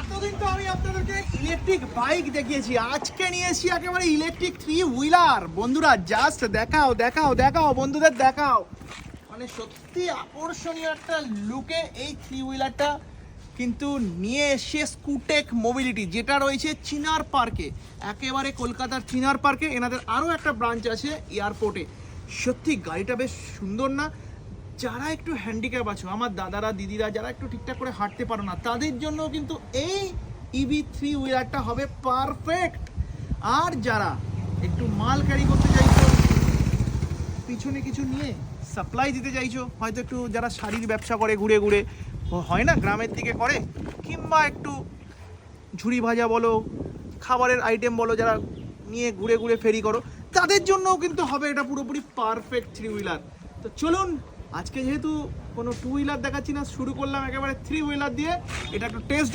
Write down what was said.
এতদিন তো আমি আপনাদেরকে ইলেকট্রিক বাইক দেখিয়েছি, আজকে নিয়ে এসেছি একেবারে ইলেকট্রিক 3 হুইলার। বন্ধুরা জাস্ট দেখাও দেখাও দেখাও, বন্ধুদের দেখাও। মানে সত্যি আকর্ষণীয় একটা লুকে এই 3 হুইলারটা কিন্তু নিয়ে এসে স্কুটেক মোবিলিটি, যেটা রয়েছে চিনার পার্কে, একেবারে কলকাতার চিনার পার্কে। এনাদের আরও একটা ব্রাঞ্চ আছে এয়ারপোর্টে। সত্যি গাড়িটা বেশ সুন্দর না? যারা একটু হ্যান্ডিক্যাপ আছো, আমার দাদারা দিদিরা যারা একটু ঠিকঠাক করে হাঁটতে পারো না, তাদের জন্য কিন্তু এই ইভি 3 হুইলারটা হবে পারফেক্ট। আর যারা একটু মাল ক্যারি করতে চাইছো, পিছনে কিছু নিয়ে সাপ্লাই দিতে চাইছো, হয়তো একটু যারা শাড়ির ব্যবসা করে ঘুরে ঘুরে, হয় না গ্রামের দিকে করে, কিংবা একটু ঝুড়ি ভাজা বলো, খাবারের আইটেম বলো, যারা নিয়ে ঘুরে ঘুরে ফেরি করো, তাদের জন্যও কিন্তু হবে এটা পুরোপুরি পারফেক্ট 3 হুইলার। তো চলুন, আজকে যেহেতু কোনো 2 হুইলার দেখাচ্ছি না, শুরু করলাম একেবারে 3 হুইলার দিয়ে। এটা একটু টেস্ট